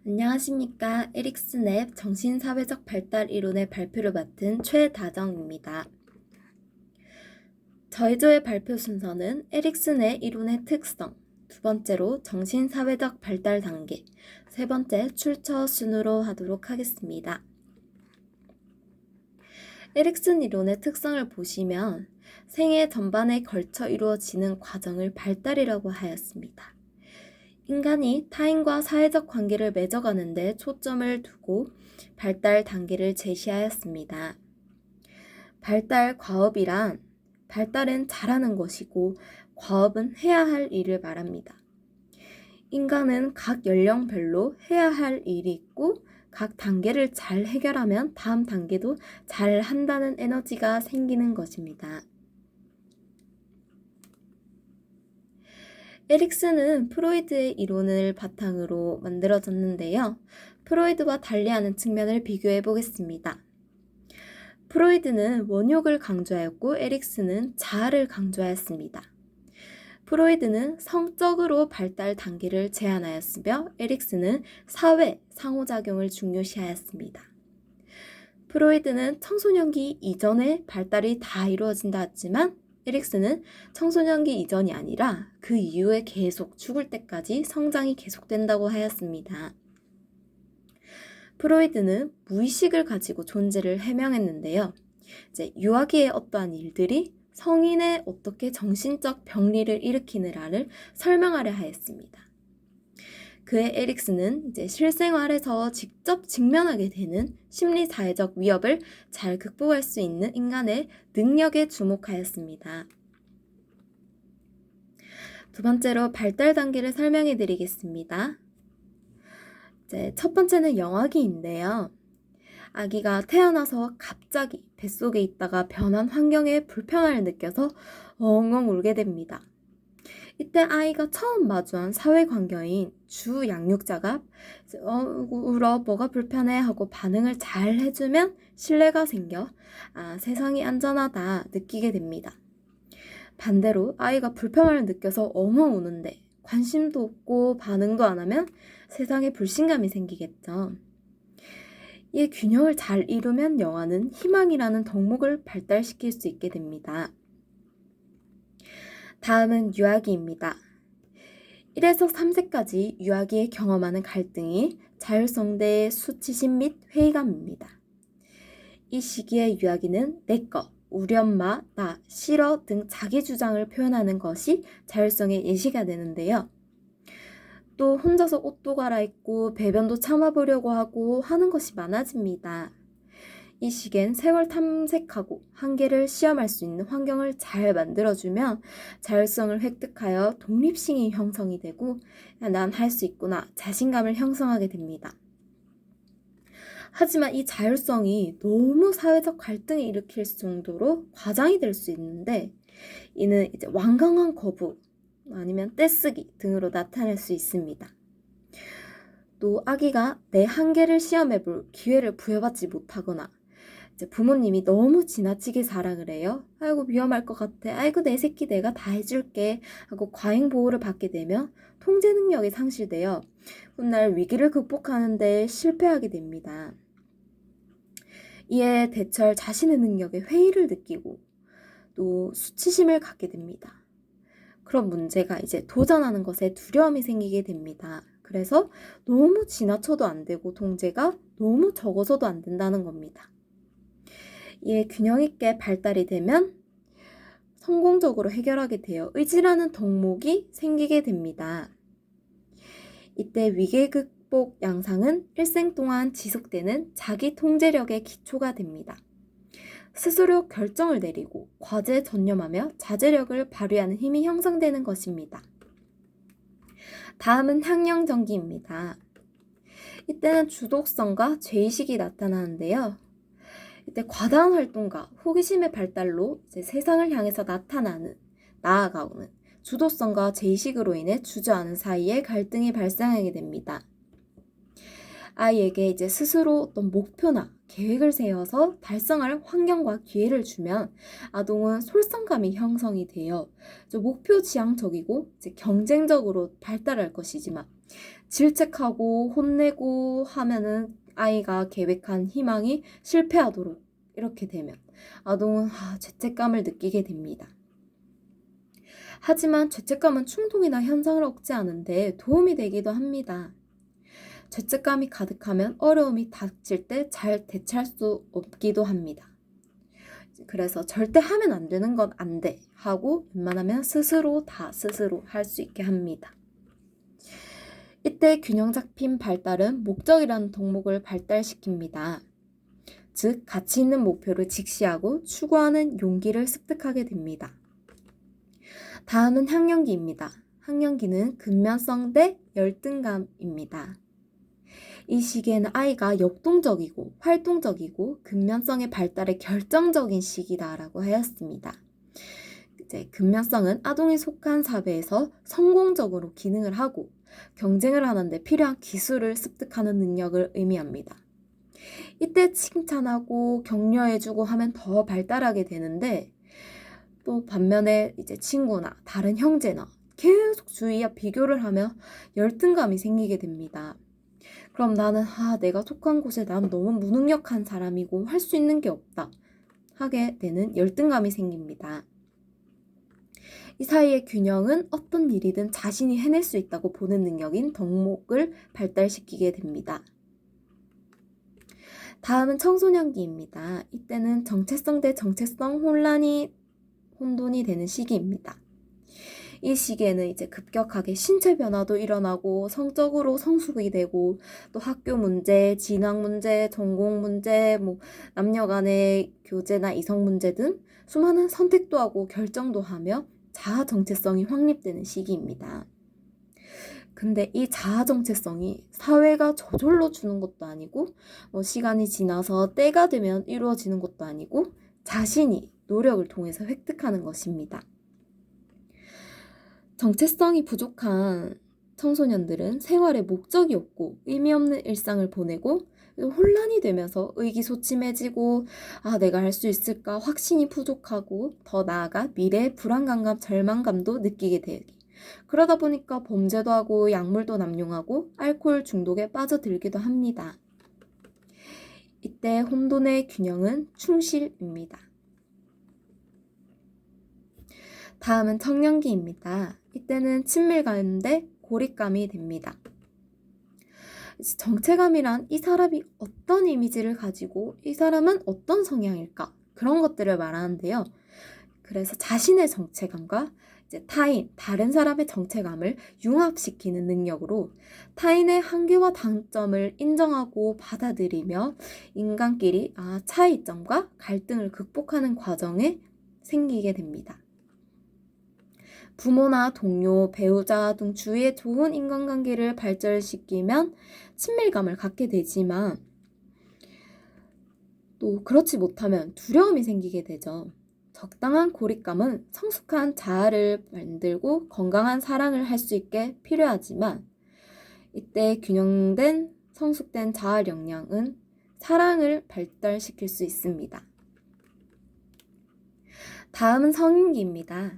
안녕하십니까. 에릭슨의 정신사회적 발달 이론의 발표를 맡은 최다정입니다. 저희 조의 발표 순서는 에릭슨의 이론의 특성, 두 번째로 정신사회적 발달 단계, 세 번째 출처 순으로 하도록 하겠습니다. 에릭슨 이론의 특성을 보시면 생애 전반에 걸쳐 이루어지는 과정을 발달이라고 하였습니다. 인간이 타인과 사회적 관계를 맺어가는 데 초점을 두고 발달 단계를 제시하였습니다. 발달 과업이란 발달은 잘하는 것이고 과업은 해야 할 일을 말합니다. 인간은 각 연령별로 해야 할 일이 있고 각 단계를 잘 해결하면 다음 단계도 잘 한다는 에너지가 생기는 것입니다. 에릭슨은 프로이드의 이론을 바탕으로 만들어졌는데요. 프로이드와 달리하는 측면을 비교해 보겠습니다. 프로이드는 원욕을 강조하였고 에릭슨은 자아를 강조하였습니다. 프로이드는 성적으로 발달 단계를 제한하였으며 에릭슨은 사회, 상호작용을 중요시하였습니다. 프로이드는 청소년기 이전에 발달이 다 이루어진다 했지만 에릭슨은 청소년기 이전이 아니라 그 이후에 계속 죽을 때까지 성장이 계속된다고 하였습니다. 프로이드는 무의식을 가지고 존재를 해명했는데요. 유아기의 어떠한 일들이 성인의 어떻게 정신적 병리를 일으키느냐를 설명하려 하였습니다. 그의 에릭슨은 실생활에서 직접 직면하게 되는 심리사회적 위협을 잘 극복할 수 있는 인간의 능력에 주목하였습니다. 두 번째로 발달 단계를 설명해 드리겠습니다. 첫 번째는 영아기인데요. 아기가 태어나서 갑자기 뱃속에 있다가 변한 환경에 불편함을 느껴서 엉엉 울게 됩니다. 이때 아이가 처음 마주한 사회관계인 주 양육자가 울어 뭐가 불편해 하고 반응을 잘 해주면 신뢰가 생겨 세상이 안전하다 느끼게 됩니다. 반대로 아이가 불편함을 느껴서 엉엉 우는데 관심도 없고 반응도 안 하면 세상에 불신감이 생기겠죠. 이 균형을 잘 이루면 영아는 희망이라는 덕목을 발달시킬 수 있게 됩니다. 다음은 유아기입니다. 1에서 3세까지 유아기에 경험하는 갈등이 자율성 대 수치심 및 회의감입니다. 이 시기에 유아기는 내꺼, 우리 엄마, 나, 싫어 등 자기 주장을 표현하는 것이 자율성의 예시가 되는데요. 또 혼자서 옷도 갈아입고 배변도 참아보려고 하고 하는 것이 많아집니다. 이 시기엔 세월 탐색하고 한계를 시험할 수 있는 환경을 잘 만들어주면 자율성을 획득하여 독립심이 형성이 되고 난 할 수 있구나 자신감을 형성하게 됩니다. 하지만 이 자율성이 너무 사회적 갈등을 일으킬 정도로 과장이 될 수 있는데 이는 완강한 거부 아니면 떼쓰기 등으로 나타날 수 있습니다. 또 아기가 내 한계를 시험해 볼 기회를 부여받지 못하거나 부모님이 너무 지나치게 사랑을 해요. 아이고 위험할 것 같아. 아이고 내 새끼 내가 다 해줄게 하고 과잉 보호를 받게 되면 통제 능력이 상실되어 훗날 위기를 극복하는데 실패하게 됩니다. 이에 대처할 자신의 능력에 회의를 느끼고 또 수치심을 갖게 됩니다. 그런 문제가 도전하는 것에 두려움이 생기게 됩니다. 그래서 너무 지나쳐도 안 되고 통제가 너무 적어서도 안 된다는 겁니다. 이에 균형 있게 발달이 되면 성공적으로 해결하게 되어 의지라는 덕목이 생기게 됩니다. 이때 위기 극복 양상은 일생 동안 지속되는 자기 통제력의 기초가 됩니다. 스스로 결정을 내리고 과제에 전념하며 자제력을 발휘하는 힘이 형성되는 것입니다. 다음은 학령전기입니다. 이때는 주도성과 죄의식이 나타나는데요. 이때 과다한 활동과 호기심의 발달로 세상을 향해서 나아가오는 주도성과 죄의식으로 인해 주저하는 사이에 갈등이 발생하게 됩니다. 아이에게 스스로 어떤 목표나 계획을 세워서 달성할 환경과 기회를 주면 아동은 솔선감이 형성이 되어 목표 지향적이고 경쟁적으로 발달할 것이지만 질책하고 혼내고 하면은 아이가 계획한 희망이 실패하도록 이렇게 되면 아동은 죄책감을 느끼게 됩니다. 하지만 죄책감은 충동이나 현상을 억제하는 데 도움이 되기도 합니다. 죄책감이 가득하면 어려움이 닥칠 때 잘 대처할 수 없기도 합니다. 그래서 절대 하면 안 되는 건 안 돼 하고 웬만하면 스스로 할 수 있게 합니다. 이때 균형 잡힌 발달은 목적이라는 덕목을 발달시킵니다. 즉, 가치 있는 목표를 직시하고 추구하는 용기를 습득하게 됩니다. 다음은 학령기입니다. 학령기는 근면성 대 열등감입니다. 이 시기에는 아이가 역동적이고 활동적이고 근면성의 발달에 결정적인 시기다라고 하였습니다. 근면성은 아동이 속한 사회에서 성공적으로 기능을 하고 경쟁을 하는데 필요한 기술을 습득하는 능력을 의미합니다. 이때 칭찬하고 격려해주고 하면 더 발달하게 되는데, 또 반면에 친구나 다른 형제나 계속 주위와 비교를 하며 열등감이 생기게 됩니다. 그럼 나는 내가 속한 곳에 난 너무 무능력한 사람이고 할 수 있는 게 없다 하게 되는 열등감이 생깁니다. 이 사이의 균형은 어떤 일이든 자신이 해낼 수 있다고 보는 능력인 덕목을 발달시키게 됩니다. 다음은 청소년기입니다. 이때는 정체성 대 정체성 혼돈이 되는 시기입니다. 이 시기에는 급격하게 신체 변화도 일어나고 성적으로 성숙이 되고 또 학교 문제, 진학 문제, 전공 문제, 남녀 간의 교제나 이성 문제 등 수많은 선택도 하고 결정도 하며 자아 정체성이 확립되는 시기입니다. 근데 이 자아 정체성이 사회가 저절로 주는 것도 아니고 시간이 지나서 때가 되면 이루어지는 것도 아니고 자신이 노력을 통해서 획득하는 것입니다. 정체성이 부족한 청소년들은 생활에 목적이 없고 의미 없는 일상을 보내고 혼란이 되면서 의기소침해지고 내가 할 수 있을까 확신이 부족하고 더 나아가 미래의 불안감과 절망감도 느끼게 되기. 그러다 보니까 범죄도 하고 약물도 남용하고 알코올 중독에 빠져들기도 합니다. 이때 혼돈의 균형은 충실입니다. 다음은 청년기입니다. 이때는 친밀감인데 고립감이 됩니다. 정체감이란 이 사람이 어떤 이미지를 가지고 이 사람은 어떤 성향일까 그런 것들을 말하는데요. 그래서 자신의 정체감과 다른 사람의 정체감을 융합시키는 능력으로 타인의 한계와 단점을 인정하고 받아들이며 인간끼리 차이점과 갈등을 극복하는 과정에 생기게 됩니다. 부모나 동료, 배우자 등 주위에 좋은 인간관계를 발전시키면 친밀감을 갖게 되지만 또 그렇지 못하면 두려움이 생기게 되죠. 적당한 고립감은 성숙한 자아를 만들고 건강한 사랑을 할 수 있게 필요하지만 이때 균형된 성숙된 자아 역량은 사랑을 발달시킬 수 있습니다. 다음은 성인기입니다.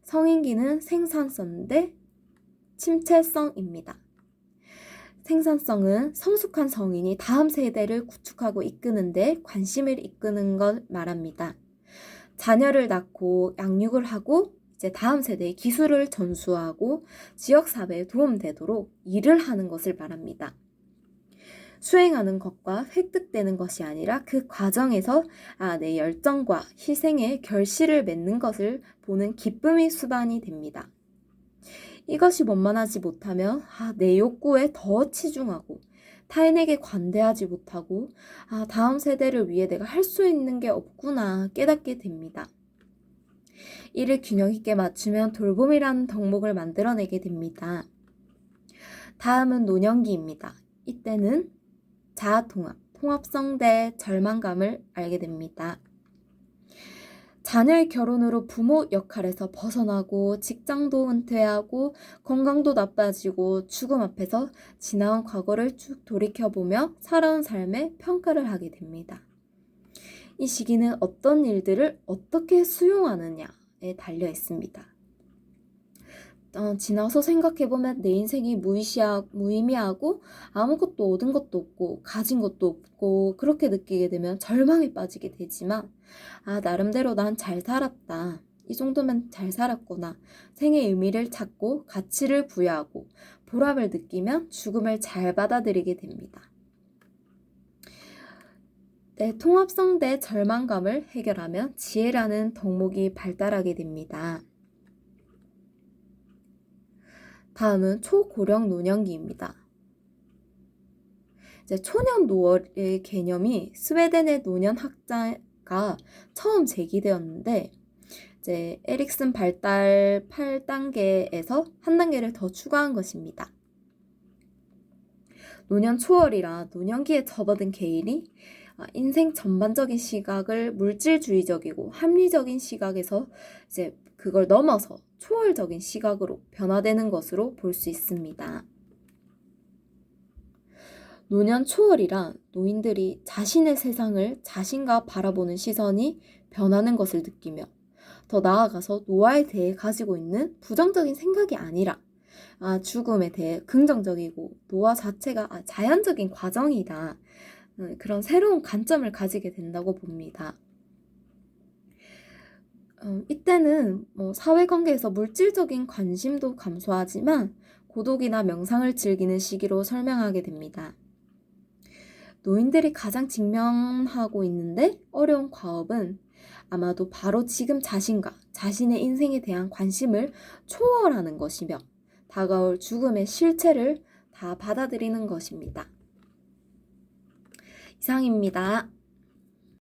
성인기는 생산성 대 침체성입니다. 생산성은 성숙한 성인이 다음 세대를 구축하고 이끄는 데 관심을 이끄는 걸 말합니다. 자녀를 낳고 양육을 하고 다음 세대의 기술을 전수하고 지역사회에 도움되도록 일을 하는 것을 말합니다. 수행하는 것과 획득되는 것이 아니라 그 과정에서 내 열정과 희생의 결실을 맺는 것을 보는 기쁨이 수반이 됩니다. 이것이 원만하지 못하면 내 욕구에 더 치중하고 타인에게 관대하지 못하고 다음 세대를 위해 내가 할 수 있는 게 없구나 깨닫게 됩니다. 이를 균형 있게 맞추면 돌봄이라는 덕목을 만들어내게 됩니다. 다음은 노년기입니다. 이때는 자아통합, 통합성 대 절망감을 알게 됩니다. 자녀의 결혼으로 부모 역할에서 벗어나고 직장도 은퇴하고 건강도 나빠지고 죽음 앞에서 지나온 과거를 쭉 돌이켜보며 살아온 삶의 평가를 하게 됩니다. 이 시기는 어떤 일들을 어떻게 수용하느냐에 달려 있습니다. 지나서 생각해보면 내 인생이 무의미하고 아무것도 얻은 것도 없고 가진 것도 없고 그렇게 느끼게 되면 절망에 빠지게 되지만 나름대로 난 잘 살았다. 이 정도면 잘 살았구나. 생의 의미를 찾고 가치를 부여하고 보람을 느끼면 죽음을 잘 받아들이게 됩니다. 네, 통합성대 절망감을 해결하면 지혜라는 덕목이 발달하게 됩니다. 다음은 초고령 노년기입니다. 이제 초년노월의 개념이 스웨덴의 노년학자가 처음 제기되었는데 이제 에릭슨 발달 8단계에서 한 단계를 더 추가한 것입니다. 노년 초월이라 노년기에 접어든 개인이 인생 전반적인 시각을 물질주의적이고 합리적인 시각에서 이제 그걸 넘어서 초월적인 시각으로 변화되는 것으로 볼 수 있습니다. 노년 초월이란 노인들이 자신의 세상을 자신과 바라보는 시선이 변하는 것을 느끼며 더 나아가서 노화에 대해 가지고 있는 부정적인 생각이 아니라 죽음에 대해 긍정적이고 노화 자체가 자연적인 과정이다. 그런 새로운 관점을 가지게 된다고 봅니다. 이때는 사회관계에서 물질적인 관심도 감소하지만 고독이나 명상을 즐기는 시기로 설명하게 됩니다. 노인들이 가장 직면하고 있는데 어려운 과업은 아마도 바로 지금 자신과 자신의 인생에 대한 관심을 초월하는 것이며 다가올 죽음의 실체를 다 받아들이는 것입니다. 이상입니다.